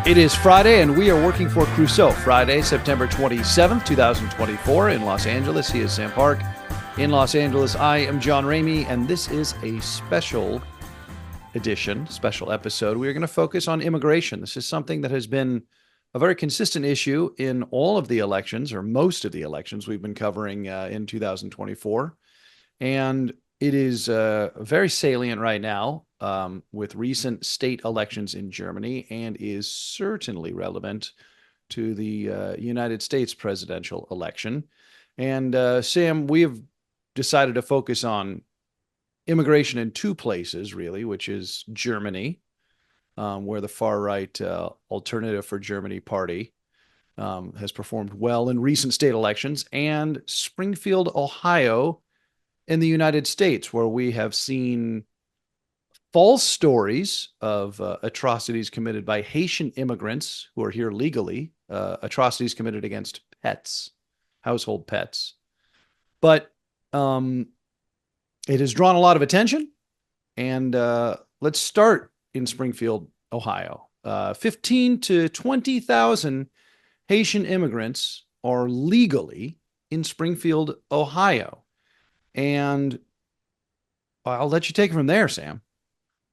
It is Friday, and we are working for Crusoe. Friday, September 27th, 2024, in Los Angeles. He is Sam Park. In Los Angeles, I am John Ramey, and this is a special edition, special episode. We are going to focus on immigration. This is something that has been a very consistent issue in all of the elections, or most of the elections we've been covering in 2024. And it is very salient right now with recent state elections in Germany, and is certainly relevant to the United States presidential election. And Sam, we have decided to focus on immigration in two places, really, which is Germany, where the far-right Alternative for Germany party has performed well in recent state elections, and Springfield, Ohio, in the United States, where we have seen false stories of atrocities committed by Haitian immigrants who are here legally, atrocities committed against pets, household pets. But it has drawn a lot of attention, and let's start in Springfield, Ohio. 15 to 20,000 Haitian immigrants are legally in Springfield, Ohio. And I'll let you take it from there, Sam.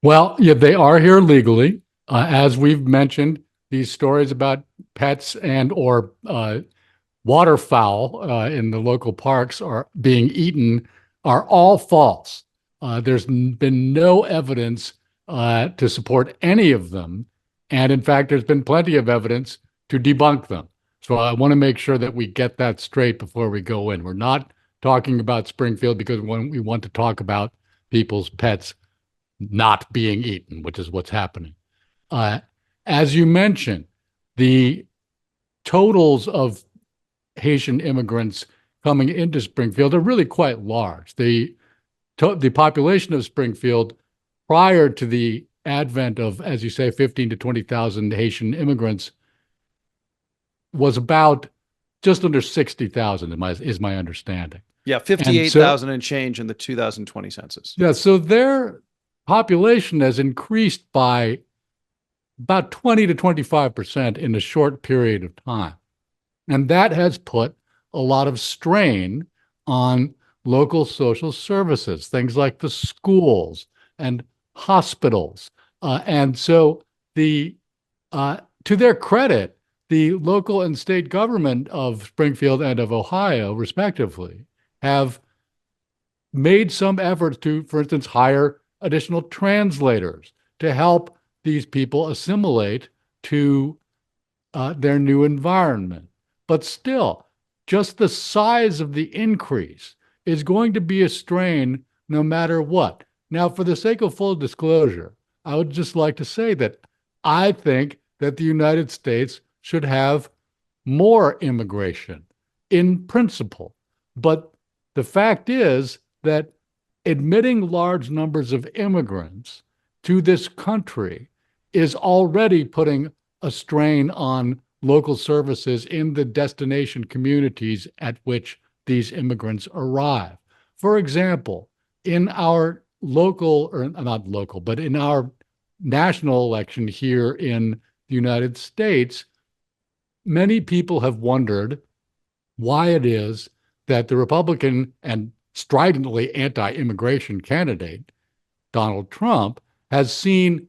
Well, yeah, they are here legally. As we've mentioned, these stories about pets and or waterfowl in the local parks are being eaten are all false. There's been no evidence to support any of them. And in fact, there's been plenty of evidence to debunk them. So I want to make sure that we get that straight before we go in. We're not talking about Springfield because we want to talk about people's pets not being eaten, which is what's happening. As you mentioned, the totals of Haitian immigrants coming into Springfield are really quite large. The population of Springfield prior to the advent of, as you say, 15 to 20,000 Haitian immigrants was about just under 60,000, is my understanding. Yeah, 58,000 and change in the 2020 census. Yeah, so their population has increased by about 20 to 25% in a short period of time. And that has put a lot of strain on local social services, things like the schools and hospitals. And so to their credit, the local and state government of Springfield and of Ohio, respectively, have made some efforts to, for instance, hire additional translators to help these people assimilate to their new environment. But still, just the size of the increase is going to be a strain no matter what. Now, for the sake of full disclosure, I would just like to say that I think that the United States should have more immigration in principle. But the fact is that admitting large numbers of immigrants to this country is already putting a strain on local services in the destination communities at which these immigrants arrive. For example, in our local, or not local, but in our national election here in the United States, many people have wondered why it is that the Republican and stridently anti-immigration candidate, Donald Trump, has seen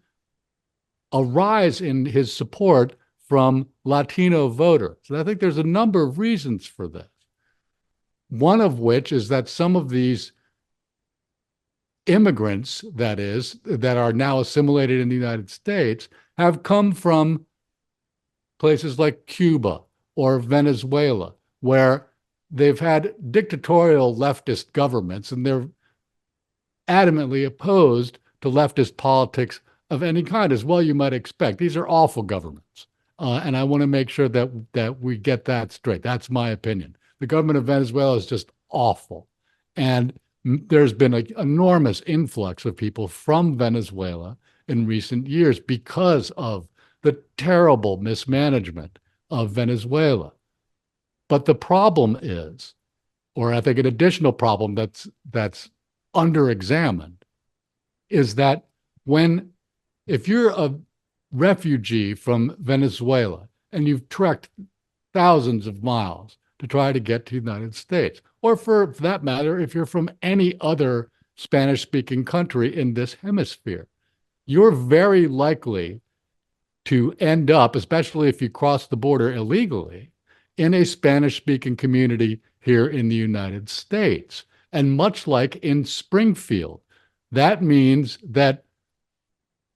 a rise in his support from Latino voters. And I think there's a number of reasons for this. One of which is that some of these immigrants, that are now assimilated in the United States, have come from places like Cuba or Venezuela, where they've had dictatorial leftist governments, and they're adamantly opposed to leftist politics of any kind, as well you might expect. These are awful governments. And I want to make sure that we get that straight. That's my opinion. The government of Venezuela is just awful. And there's been an enormous influx of people from Venezuela in recent years because of the terrible mismanagement of Venezuela. But the problem is, or I think an additional problem that's under-examined, is that if you're a refugee from Venezuela and you've trekked thousands of miles to try to get to the United States, or for that matter, if you're from any other Spanish speaking country in this hemisphere, you're very likely to end up, especially if you cross the border illegally, in a Spanish speaking community here in the United States. And much like in Springfield, that means that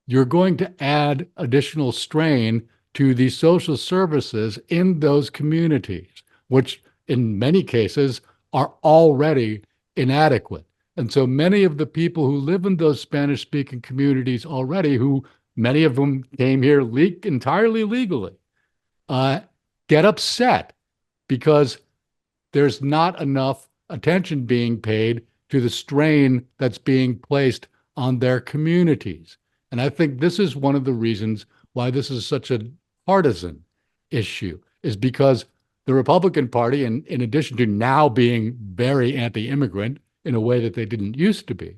you're going to add additional strain to the social services in those communities, which in many cases are already inadequate. And so many of the people who live in those Spanish speaking communities already, who many of them came here entirely legally, get upset because there's not enough attention being paid to the strain that's being placed on their communities. And I think this is one of the reasons why this is such a partisan issue, is because the Republican Party, in addition to now being very anti-immigrant in a way that they didn't used to be,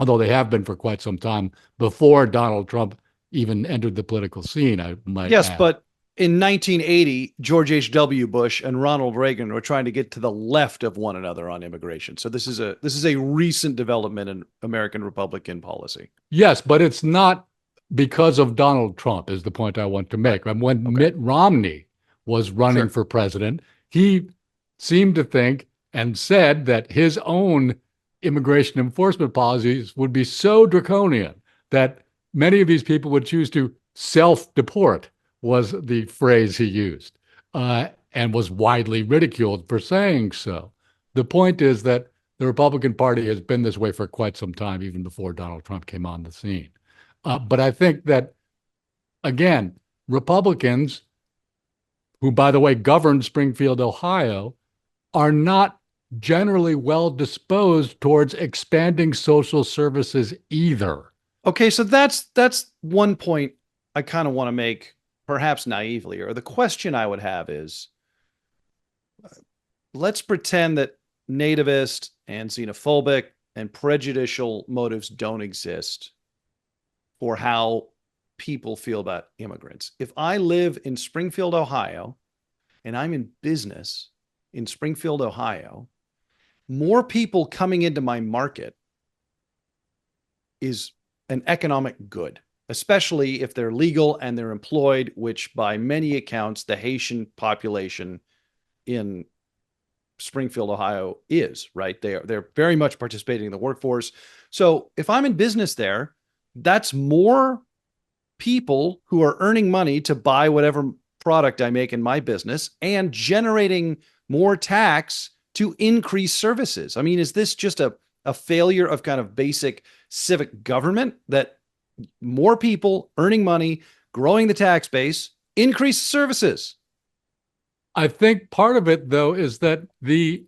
although they have been for quite some time before Donald Trump even entered the political scene, I might Yes, add. but in 1980, George H.W. Bush and Ronald Reagan were trying to get to the left of one another on immigration. So this is a recent development in American Republican policy. Yes, but it's not because of Donald Trump, is the point I want to make. And when Okay. Mitt Romney was running Sure. for president, he seemed to think and said that his own immigration enforcement policies would be so draconian that many of these people would choose to self-deport, was the phrase he used, and was widely ridiculed for saying so. The point is that the Republican Party has been this way for quite some time, even before Donald Trump came on the scene. But I think that, again, Republicans, who, by the way, govern Springfield, Ohio, are not generally well disposed towards expanding social services either. Okay, so that's one point I kind of want to make, perhaps naively, or the question I would have is, let's pretend that nativist and xenophobic and prejudicial motives don't exist for how people feel about immigrants. If I live in Springfield, Ohio, and I'm in business in Springfield, Ohio, more people coming into my market is an economic good, especially if they're legal and they're employed, which by many accounts, the Haitian population in Springfield, Ohio is, right? They're very much participating in the workforce. So if I'm in business there, that's more people who are earning money to buy whatever product I make in my business and generating more tax to increase services. I mean, is this just a failure of kind of basic civic government, that more people earning money, growing the tax base, increase services? I think part of it, though, is that the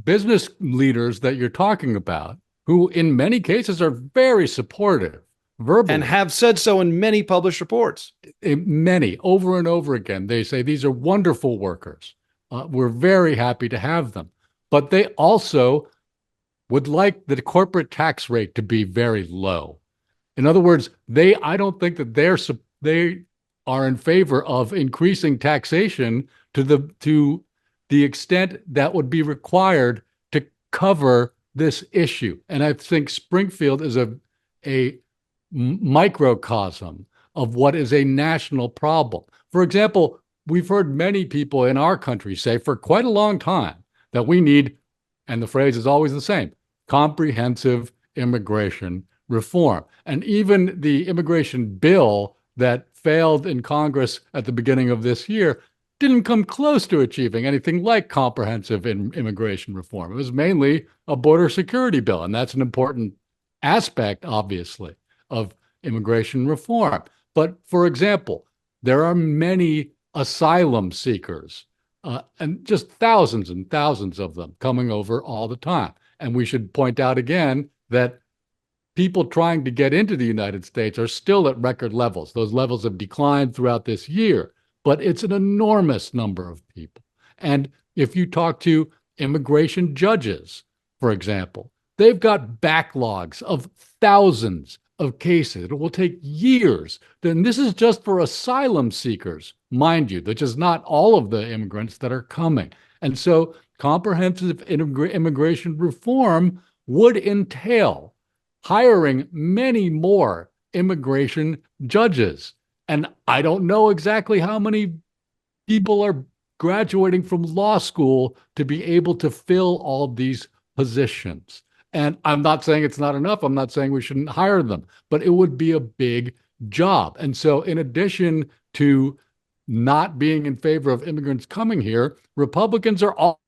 business leaders that you're talking about, who in many cases are very supportive verbally, And have said so in many published reports. many over and over again, they say these are wonderful workers. We're very happy to have them. But they also would like the corporate tax rate to be very low. In other words, I don't think that they are in favor of increasing taxation to the extent that would be required to cover this issue. And I think Springfield is a microcosm of what is a national problem. For example, we've heard many people in our country say for quite a long time that we need, and the phrase is always the same, comprehensive immigration reform. And even the immigration bill that failed in Congress at the beginning of this year didn't come close to achieving anything like comprehensive immigration reform. It was mainly a border security bill, and that's an important aspect, obviously, of immigration reform. But for example, there are many asylum seekers, and just thousands and thousands of them coming over all the time. And we should point out again that people trying to get into the United States are still at record levels. Those levels have declined throughout this year, but it's an enormous number of people. And if you talk to immigration judges, for example, they've got backlogs of thousands of cases. It will take years. Then this is just for asylum seekers, mind you, which is not all of the immigrants that are coming. And so comprehensive immigration reform would entail hiring many more immigration judges. And I don't know exactly how many people are graduating from law school to be able to fill all of these positions. And I'm not saying it's not enough. I'm not saying we shouldn't hire them, but it would be a big job. And so, in addition to not being in favor of immigrants coming here, Republicans are all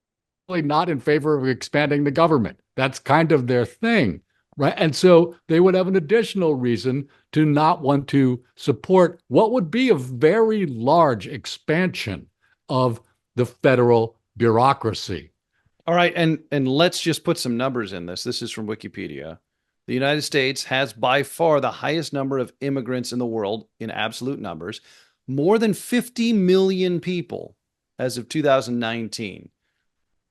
not in favor of expanding the government. That's kind of their thing, right? And so they would have an additional reason to not want to support what would be a very large expansion of the federal bureaucracy. All right, and let's just put some numbers in this. This is from Wikipedia. The United States has by far the highest number of immigrants in the world in absolute numbers, more than 50 million people as of 2019.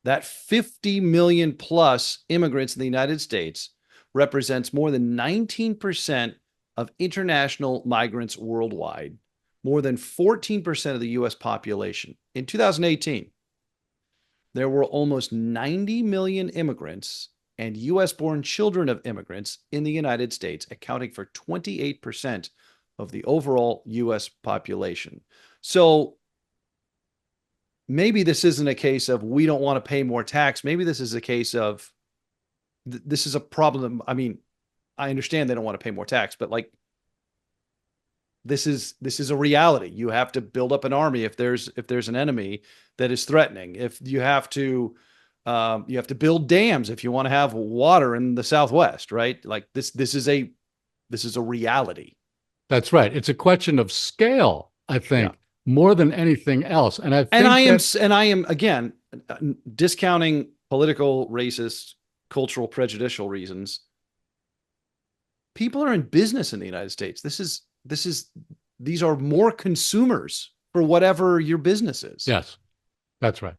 That 50 million plus immigrants in the United States represents more than 19% of international migrants worldwide, more than 14% of the US population. In 2018, there were almost 90 million immigrants and US-born children of immigrants in the United States, accounting for 28% of the overall US population. So maybe this isn't a case of we don't want to pay more tax. Maybe this is a case of this is a problem. I mean, I understand they don't want to pay more tax, but like this is a reality. You have to build up an army if there's an enemy that is threatening. If you have to build dams if you want to have water in the Southwest, right? Like this is a reality. That's right. It's a question of scale, I think, more than anything else. And I am again discounting political, racist, cultural, prejudicial reasons. People are in business in the United States. These are more consumers for whatever your business is. Yes, that's right.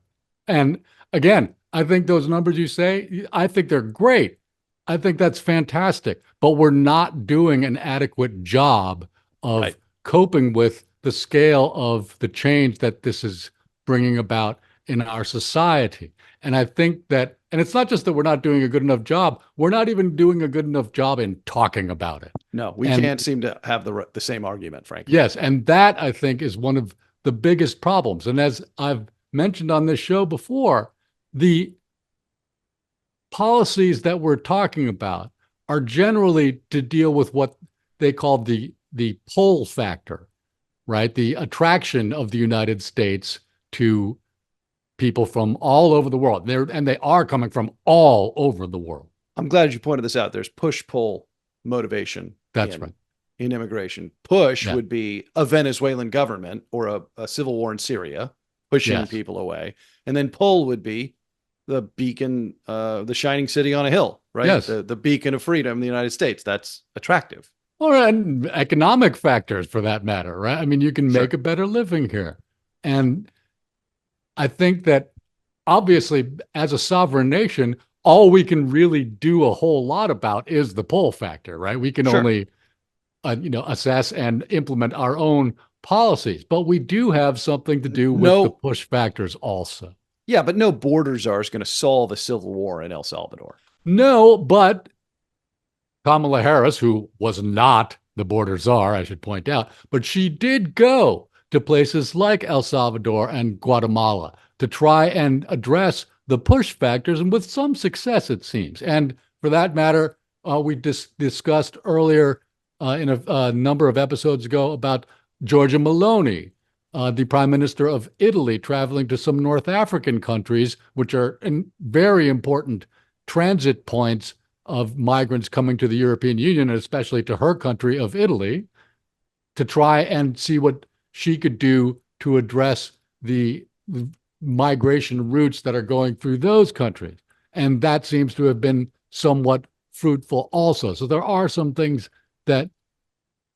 And again, I think those numbers you say, I think they're great. I think that's fantastic, but we're not doing an adequate job of coping with the scale of the change that this is bringing about in our society. And I think that, and it's not just that we're not doing a good enough job, we're not even doing a good enough job in talking about it. No, we can't seem to have the same argument, frankly. Yes, and that, I think, is one of the biggest problems. And as I've mentioned on this show before, the policies that we're talking about are generally to deal with what they call the pull factor, right? The attraction of the United States to people from all over the world. They are coming from all over the world. I'm glad you pointed this out. There's push-pull motivation. That's right. In immigration. Push would be a Venezuelan government or a civil war in Syria pushing people away. And then pull would be the beacon, the shining city on a hill, right? Yes. The beacon of freedom in the United States. That's attractive. Or and economic factors for that matter, right? I mean, you can make a better living here. And I think that obviously as a sovereign nation, all we can really do a whole lot about is the pull factor, right? We can only, assess and implement our own policies, but we do have something to do with the push factors also. Yeah, but no border czar is going to solve a civil war in El Salvador. No, but Kamala Harris, who was not the border czar, I should point out, but she did go to places like El Salvador and Guatemala to try and address the push factors, and with some success, it seems. And for that matter, we discussed earlier in a number of episodes ago about Giorgia Meloni, the Prime Minister of Italy, traveling to some North African countries, which are very important transit points of migrants coming to the European Union, and especially to her country of Italy, to try and see what she could do to address the migration routes that are going through those countries. And that seems to have been somewhat fruitful also. So there are some things that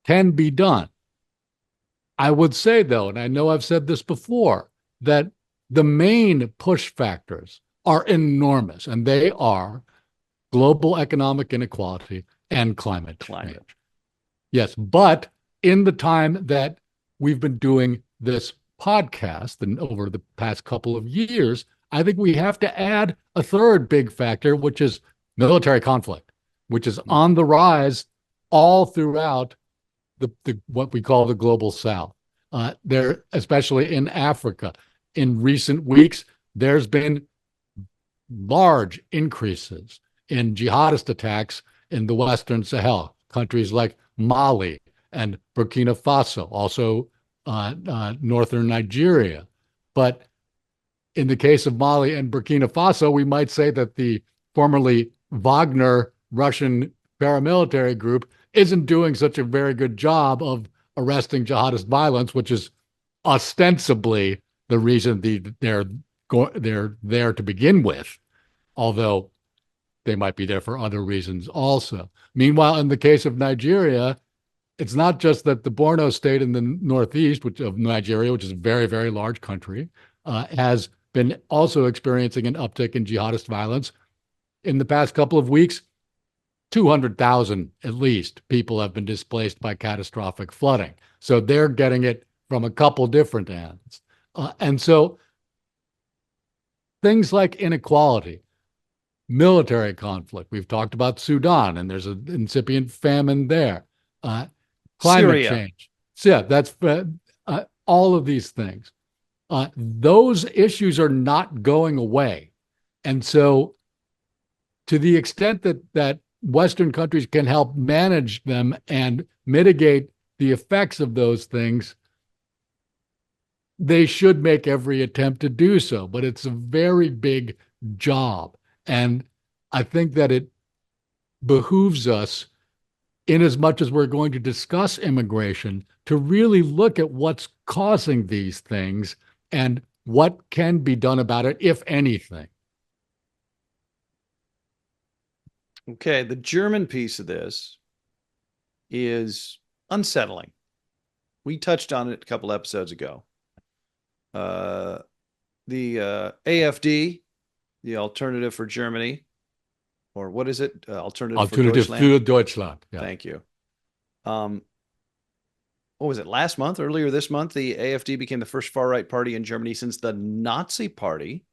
can be done. I would say, though, and I know I've said this before, that the main push factors are enormous, and they are global economic inequality and climate change. Yes, but in the time that we've been doing this podcast and over the past couple of years, I think we have to add a third big factor, which is military conflict, which is on the rise all throughout the what we call the global South. There, especially in Africa, in recent weeks, there's been large increases in jihadist attacks in the Western Sahel, countries like Mali and Burkina Faso, also northern Nigeria. But in the case of Mali and Burkina Faso, we might say that the formerly Wagner Russian paramilitary group isn't doing such a very good job of arresting jihadist violence, which is ostensibly the reason they're there to begin with, although they might be there for other reasons also. Meanwhile, in the case of Nigeria, it's not just that the Borno state in the northeast of Nigeria, which is a very, very large country, has been also experiencing an uptick in jihadist violence. In the past couple of weeks, 200,000 at least people have been displaced by catastrophic flooding. So they're getting it from a couple different ends. And so things like inequality, military conflict, we've talked about Sudan, and there's an incipient famine there. Climate Syria. change. So yeah, that's all of these things. Those issues are not going away. And so to the extent that Western countries can help manage them and mitigate the effects of those things, they should make every attempt to do so. But it's a very big job. And I think that it behooves us, in as much as we're going to discuss immigration, to really look at what's causing these things and what can be done about it, if anything. Okay, the German piece of this is unsettling. We touched on it a couple episodes ago. The AfD, the Alternative for Germany, or what is it? Alternative for Deutschland. Für Deutschland. Yeah. Thank you. What was it? Last month, earlier this month, the AfD became the first far-right party in Germany since the Nazi Party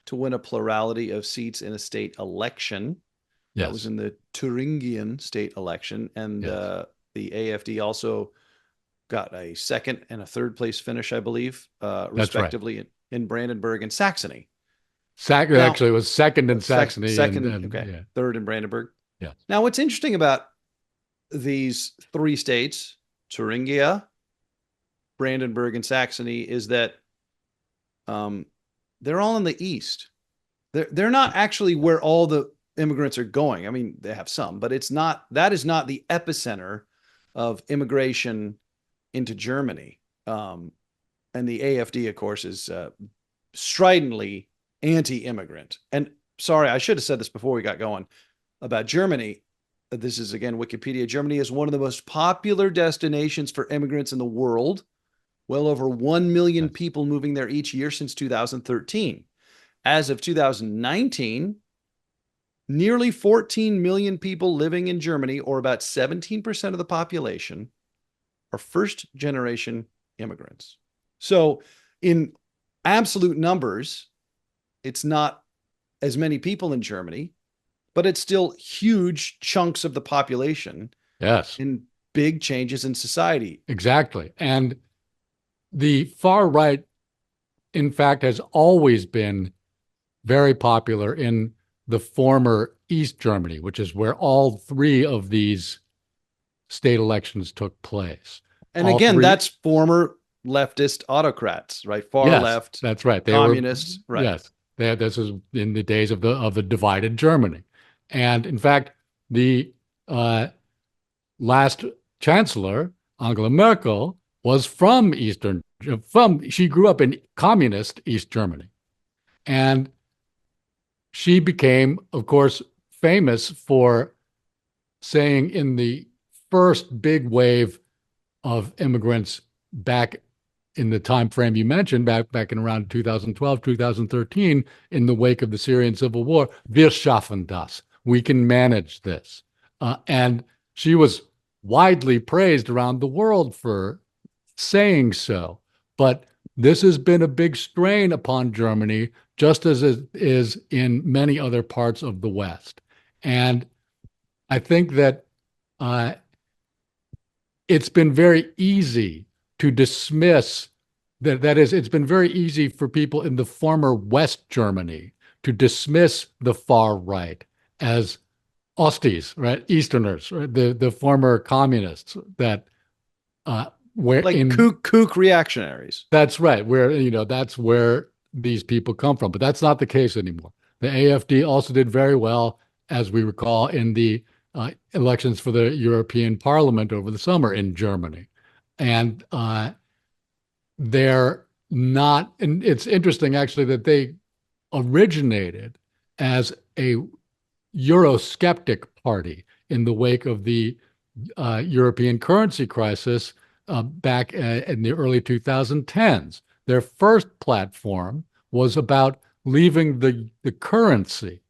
to win a plurality of seats in a state election. Yes. That was in the Thuringian state election. And yes, the AfD also got a second and a third place finish, I believe, respectively, right, in Brandenburg and Saxony. Actually, it was second in Saxony. Third in Brandenburg. Yeah. Now, what's interesting about these three states, Thuringia, Brandenburg, and Saxony, is that they're all in the east. They're not actually where all the immigrants are going. I mean, they have some, but that is not the epicenter of immigration into Germany. And the AfD, of course, is stridently anti-immigrant. And sorry, I should have said this before we got going about Germany. This is, again, Wikipedia. Germany is one of the most popular destinations for immigrants in the world. Well over 1 million people moving there each year since 2013. As of 2019, nearly 14 million people living in Germany, or about 17% of the population, are first-generation immigrants. So in absolute numbers, it's not as many people in Germany, but it's still huge chunks of the population. Yes. And big changes in society. Exactly. And the far right, in fact, has always been very popular in the former East Germany, which is where all three of these state elections took place. And again, that's former leftist autocrats, right? Far left. That's right. They communists, right? Yes. This is in the days of the divided Germany. And in fact, the last chancellor, Angela Merkel, was she grew up in communist East Germany. And she became, of course, famous for saying in the first big wave of immigrants back in the time frame you mentioned, back in around 2012, 2013, in the wake of the Syrian civil war, wir schaffen das. We can manage this. And she was widely praised around the world for saying so. But this has been a big strain upon Germany, just as it is in many other parts of the West. And I think that uh, it's been very easy to dismiss that. That is, it's been very easy for people in the former West Germany to dismiss the far right as Osties, right? Easterners, right? The former communists that where Like in kook reactionaries. that's right, where that's where these people come from. But that's not the case anymore. The AfD also did very well, as we recall, in the elections for the European Parliament over the summer in Germany. And they're not, and it's interesting actually that they originated as a Eurosceptic party in the wake of the European currency crisis back in the early 2010s. Their first platform was about leaving the currency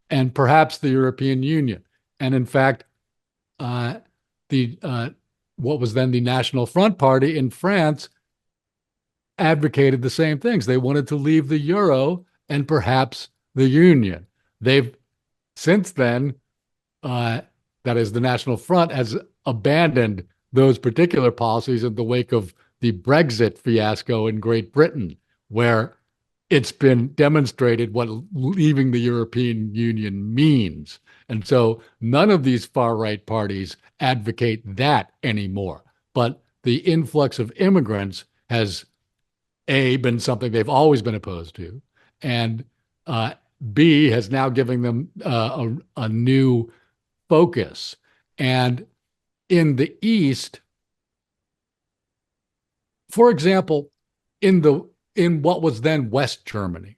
and perhaps the European Union. And in fact, the what was then the National Front Party in France advocated the same things. They wanted to leave the euro and perhaps the union. They've since then, that is, the National Front has abandoned those particular policies in the wake of the Brexit fiasco in Great Britain, where it's been demonstrated what leaving the European Union means. And so none of these far right parties advocate that anymore. But the influx of immigrants has, A, been something they've always been opposed to, and B, has now given them a new focus. And in the East, for example, in what was then West Germany,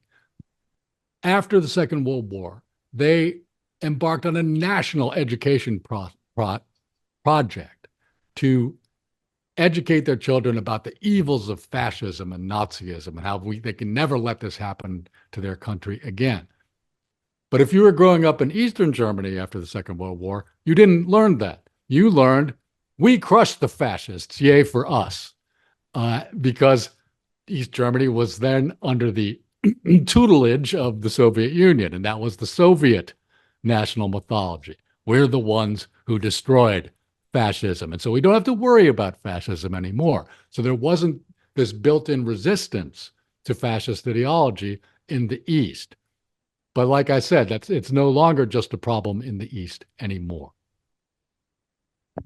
after the Second World War, they embarked on a national education project to educate their children about the evils of fascism and Nazism and how they can never let this happen to their country again. But if you were growing up in Eastern Germany after the Second World War, you didn't learn that. You learned, we crushed the fascists, yay for us, because East Germany was then under the tutelage of the Soviet Union, and that was the Soviet national mythology. We're the ones who destroyed fascism. And so we don't have to worry about fascism anymore. So there wasn't this built-in resistance to fascist ideology in the East. But like I said, it's no longer just a problem in the East anymore.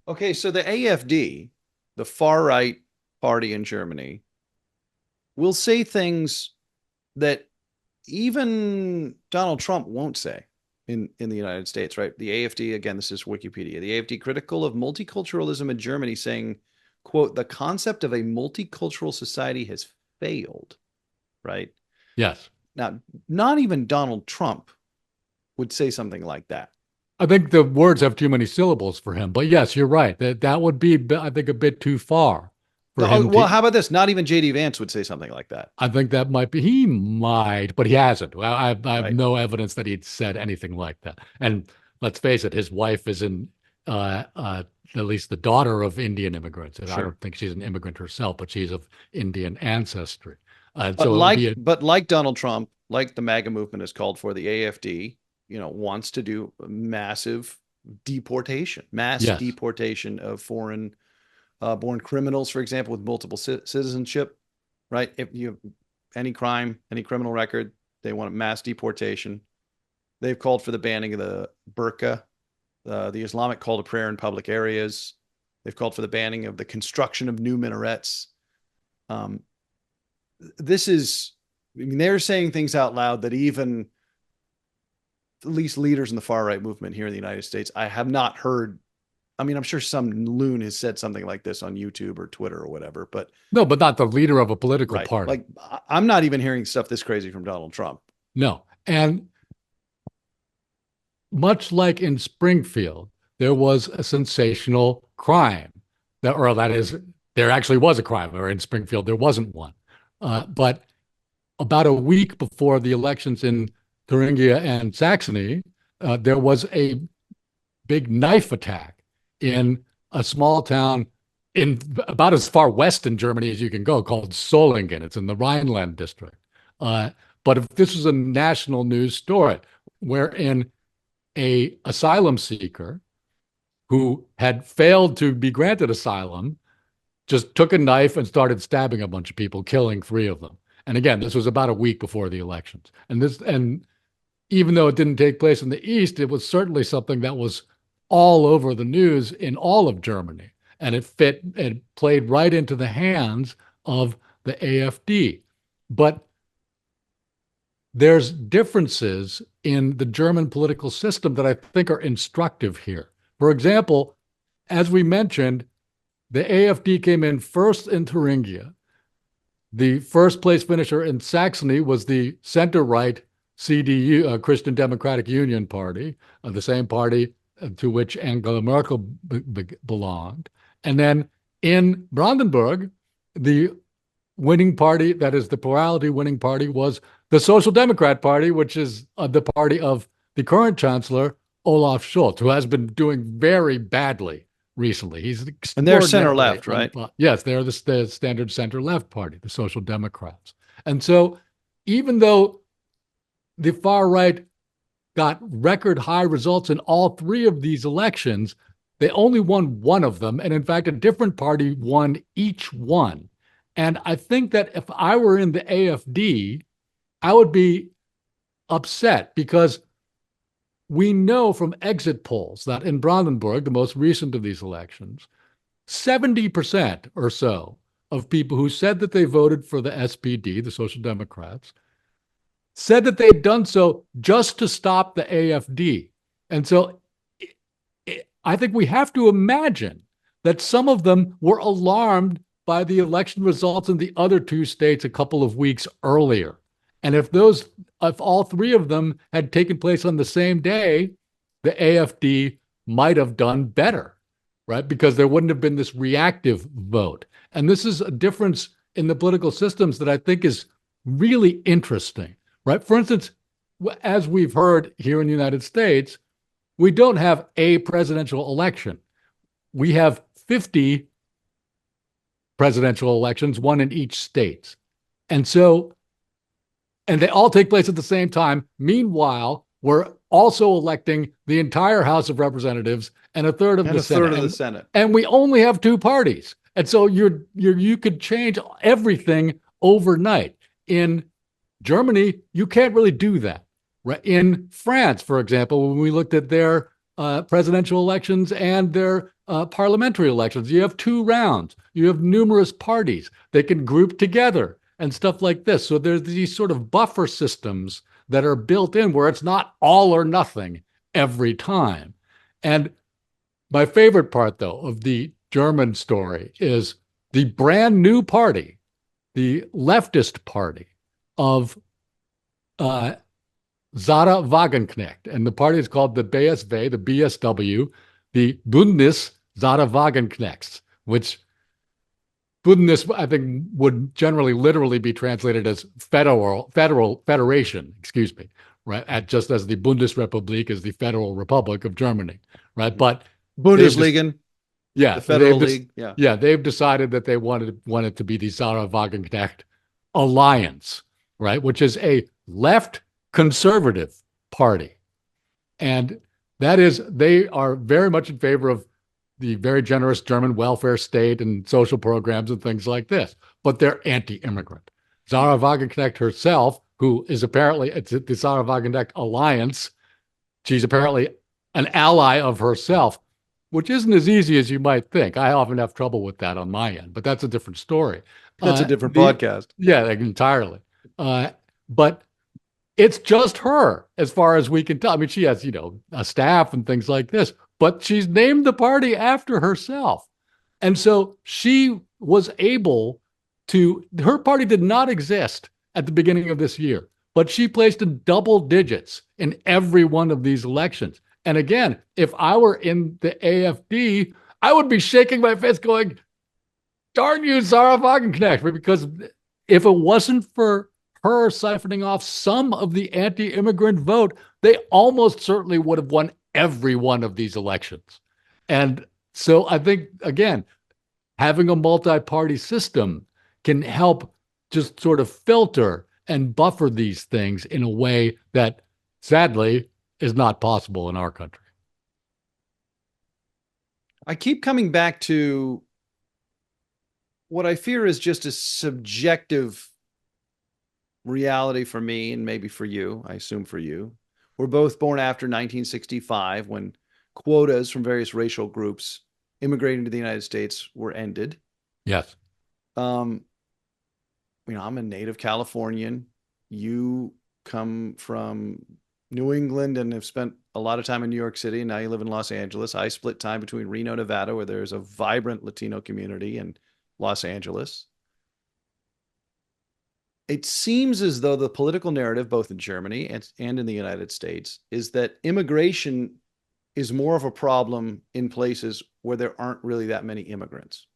Okay, so the AfD, the far right party in Germany, will say things that even Donald Trump won't say in the United States, right? The AfD, again, this is Wikipedia. The AfD critical of multiculturalism in Germany, saying, quote, the concept of a multicultural society has failed, right? Yes. Now, not even Donald Trump would say something like that. I think the words have too many syllables for him. But yes, you're right. That would be, I think, a bit too far for him. Well, how about this? Not even JD Vance would say something like that. I think that might be, he might, but he hasn't. I have Right. no evidence that he'd said anything like that. And let's face it, his wife is at least the daughter of Indian immigrants. And I don't think she's an immigrant herself, but she's of Indian ancestry. But like Donald Trump, like the MAGA movement has called for, the AfD, wants to do massive deportation, deportation of foreign born criminals, for example, with multiple citizenship, right? If you have any crime, any criminal record, they want mass deportation. They've called for the banning of the burqa, the Islamic call to prayer in public areas. They've called for the banning of the construction of new minarets. They're saying things out loud that even at least leaders in the far right movement here in the United States, I have not heard. I mean, I'm sure some loon has said something like this on YouTube or Twitter or whatever, but no, but not the leader of a political party. Like, I'm not even hearing stuff this crazy from Donald Trump. No. And much like in Springfield, there was a sensational crime that is, there actually was a crime, or in Springfield, there wasn't one. But about a week before the elections in Thuringia and Saxony, there was a big knife attack in a small town in about as far west in Germany as you can go called Solingen. It's in the Rhineland district. But if this was a national news story wherein a asylum seeker who had failed to be granted asylum just took a knife and started stabbing a bunch of people, killing 3 of them. And again, this was about a week before the elections. And even though it didn't take place in the East, it was certainly something that was all over the news in all of Germany. And it played right into the hands of the AfD. But there's differences in the German political system that I think are instructive here. For example, as we mentioned, the AfD came in first in Thuringia. The first place finisher in Saxony was the center-right CDU, Christian Democratic Union Party, the same party to which Angela Merkel belonged. And then in Brandenburg, the winning party, that is the plurality winning party, was the Social Democrat Party, which is the party of the current chancellor, Olaf Scholz, who has been doing very badly recently. And they're center left, right? Yes, they're the standard center left party, the Social Democrats. And so even though the far right got record high results in all 3 of these elections, they only won one of them. And in fact, a different party won each one. And I think that if I were in the AfD, I would be upset because we know from exit polls that in Brandenburg, the most recent of these elections, 70% or so of people who said that they voted for the SPD, the Social Democrats, said that they'd done so just to stop the AfD. And so I think we have to imagine that some of them were alarmed by the election results in the other 2 states a couple of weeks earlier. And if all 3 of them had taken place on the same day, the AfD might have done better, right? Because there wouldn't have been this reactive vote. And this is a difference in the political systems that I think is really interesting, right? For instance, as we've heard here in the United States, we don't have a presidential election. We have 50 presidential elections, one in each state. And they all take place at the same time. Meanwhile, we're also electing the entire House of Representatives and a third of the Senate. And we only have 2 parties. And so you could change everything overnight. In Germany, you can't really do that. Right? In France, for example, when we looked at their presidential elections and their parliamentary elections, you have 2 rounds. You have numerous parties. They can group together and stuff like this. So there's these sort of buffer systems that are built in where it's not all or nothing every time. And my favorite part, though, of the German story is the brand new party, the leftist party of Sarah Wagenknecht. And the party is called the BSW, the BSW, the Bündnis Sarah Wagenknechts, which Bündnis, I think, would generally literally be translated as federation, right? Just as the Bundesrepublik is the Federal Republic of Germany, right? But Bundesliga, the Federal League, they've decided that they wanted it to be the Sarah Wagenknecht Alliance, right? Which is a left conservative party. And that is, they are very much in favor of the very generous German welfare state and social programs and things like this, but they're anti-immigrant. Sarah Wagenknecht herself, who is apparently, it's the Sarah Wagenknecht Alliance, she's apparently an ally of herself, which isn't as easy as you might think. I often have trouble with that on my end, but that's a different story. That's a different podcast. Yeah, entirely. But it's just her, as far as we can tell. I mean, she has, a staff and things like this, but she's named the party after herself. And so she was able to, her party did not exist at the beginning of this year, but she placed in double digits in every one of these elections. And again, if I were in the AfD, I would be shaking my fist going, darn you, Sarah Wagenknecht, because if it wasn't for her siphoning off some of the anti-immigrant vote, they almost certainly would have won every one of these elections. And So I think, again, having a multi-party system can help just sort of filter and buffer these things in a way that sadly is not possible in our country. I keep coming back to what I fear is just a subjective reality for me and maybe for you. I assume for you. We're both born after 1965 when quotas from various racial groups immigrating to the United States were ended. Yes. Um, I'm a native Californian. You come from New England and have spent a lot of time in New York City. And now you live in Los Angeles. I split time between Reno, Nevada, where there's a vibrant Latino community, and Los Angeles. It seems as though the political narrative, both in Germany and in the United States, is that immigration is more of a problem in places where there aren't really that many immigrants.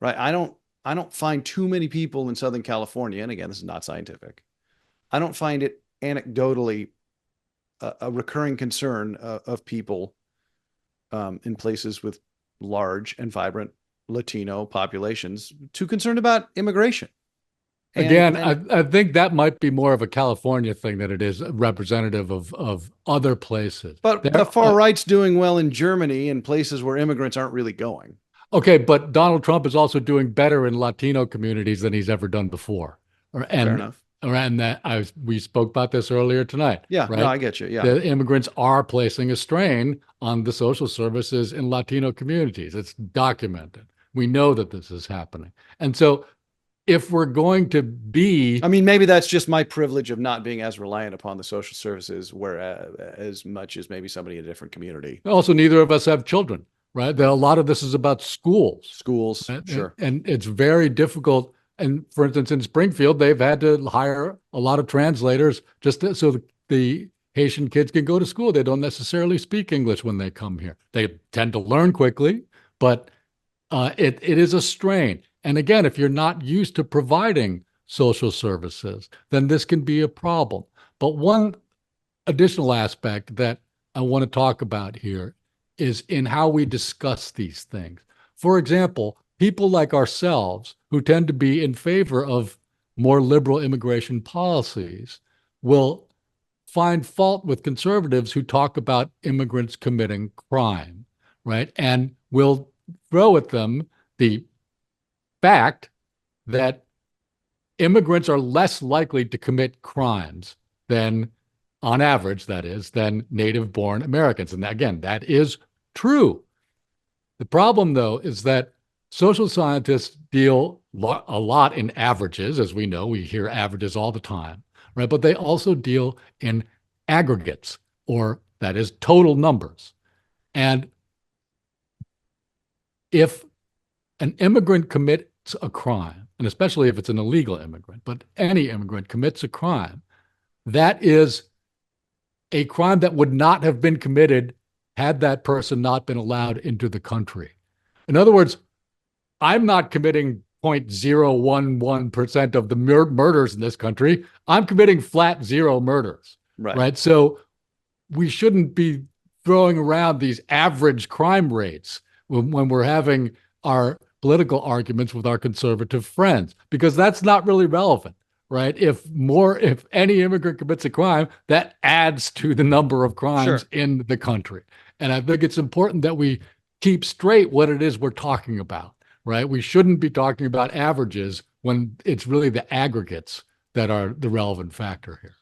Right? I don't find too many people in Southern California, and again, this is not scientific. I don't find it anecdotally a recurring concern of people in places with large and vibrant Latino populations too concerned about immigration. Again, I think that might be more of a California thing than it is representative of other places. But the far right's doing well in Germany and places where immigrants aren't really going. Okay, but Donald Trump is also doing better in Latino communities than he's ever done before. Fair enough. And we spoke about this earlier tonight. Yeah, right? No, I get you. Yeah. The immigrants are placing a strain on the social services in Latino communities. It's documented. We know that this is happening. And so if we're going to be, I mean, maybe that's just my privilege of not being as reliant upon the social services where as much as maybe somebody in a different community. Also, neither of us have children, right? A lot of this is about schools. Right? Sure. And it's very difficult. And for instance, in Springfield, they've had to hire a lot of translators just so the Haitian kids can go to school. They don't necessarily speak English when they come here. They tend to learn quickly, but it is a strain. And again, if you're not used to providing social services, then this can be a problem. But one additional aspect that I want to talk about here is in how we discuss these things. For example, people like ourselves who tend to be in favor of more liberal immigration policies will find fault with conservatives who talk about immigrants committing crime, right? And will throw at them the fact that immigrants are less likely to commit crimes than, on average, that is, than native-born Americans. And again, that is true. The problem, though, is that social scientists deal a lot in averages. As we know, we hear averages all the time, right? But they also deal in aggregates, or that is total numbers. And if an immigrant commits a crime, and especially if it's an illegal immigrant, but any immigrant commits a crime, that is a crime that would not have been committed had that person not been allowed into the country. In other words, I'm not committing 0.011% of the murders in this country. I'm committing flat zero murders, right? So we shouldn't be throwing around these average crime rates when we're having our political arguments with our conservative friends, because that's not really relevant, right? If any immigrant commits a crime, that adds to the number of crimes in the country. And I think it's important that we keep straight what it is we're talking about, right? We shouldn't be talking about averages when it's really the aggregates that are the relevant factor here.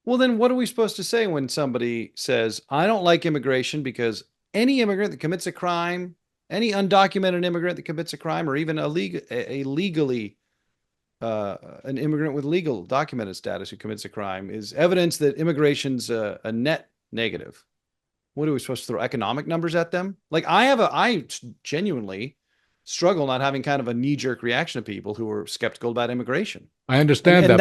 Well, then what are we supposed to say when somebody says, I don't like immigration because any immigrant that commits a crime, any undocumented immigrant that commits a crime, or even an immigrant with legal documented status who commits a crime, is evidence that immigration's a net negative. What are we supposed to throw economic numbers at them? Like I genuinely struggle not having kind of a knee-jerk reaction to people who are skeptical about immigration. I understand and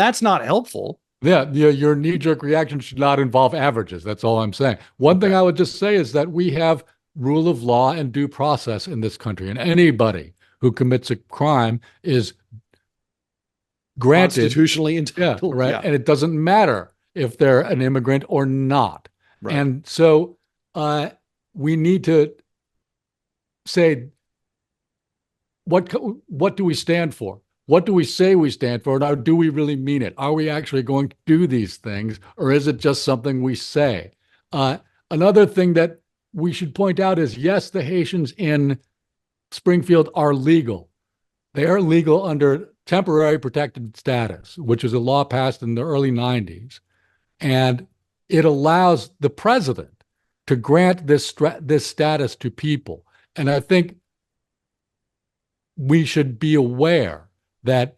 that's not helpful. Yeah, your knee-jerk reaction should not involve averages. That's all I'm saying. One thing I would just say is that we have rule of law and due process in this country, and anybody who commits a crime is granted constitutionally entitled. Yeah, right. Yeah. And it doesn't matter if they're an immigrant or not. Right. And so we need to say, what do we stand for? What do we say we stand for? Now, do we really mean it? Are we actually going to do these things, or is it just something we say? Another thing that we should point out is, yes, the Haitians in Springfield are legal. They are legal under temporary protected status, which is a law passed in the early 90s. And it allows the president to grant this status to people. And I think we should be aware that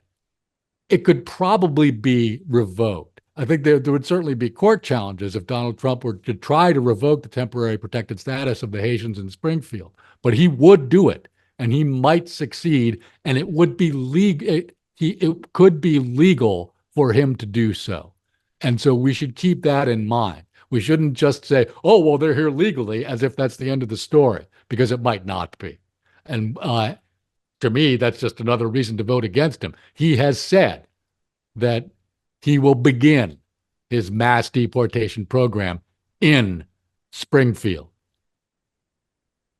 it could probably be revoked. I think there would certainly be court challenges if Donald Trump were to try to revoke the temporary protected status of the Haitians in Springfield. But he would do it, and he might succeed, and it would be legal. It could be legal for him to do so. And so we should keep that in mind. We shouldn't just say, oh, well, they're here legally, as if that's the end of the story, because it might not be. And to me, that's just another reason to vote against him. He has said that he will begin his mass deportation program in Springfield.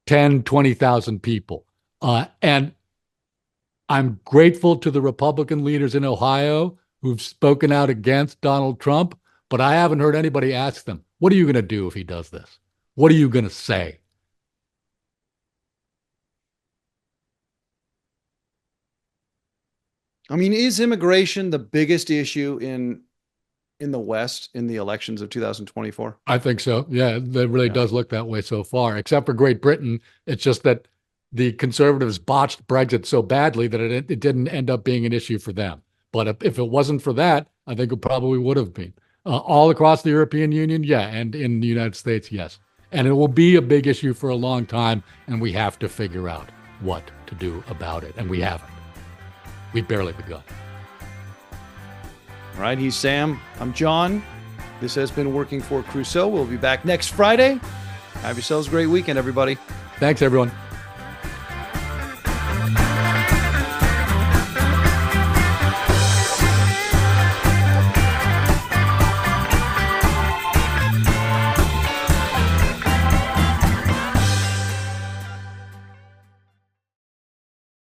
10, 20,000 people. And I'm grateful to the Republican leaders in Ohio who've spoken out against Donald Trump, but I haven't heard anybody ask them, what are you going to do if he does this? What are you going to say? I mean, is immigration the biggest issue in the West in the elections of 2024? I think so. Yeah, it really does look that way so far, except for Great Britain. It's just that the conservatives botched Brexit so badly that it didn't end up being an issue for them. But if it wasn't for that, I think it probably would have been. All across the European Union, yeah, and in the United States, yes. And it will be a big issue for a long time, and we have to figure out what to do about it, and we haven't. We've barely begun. All right, he's Sam. I'm John. This has been Working for Crusoe. We'll be back next Friday. Have yourselves a great weekend, everybody. Thanks, everyone.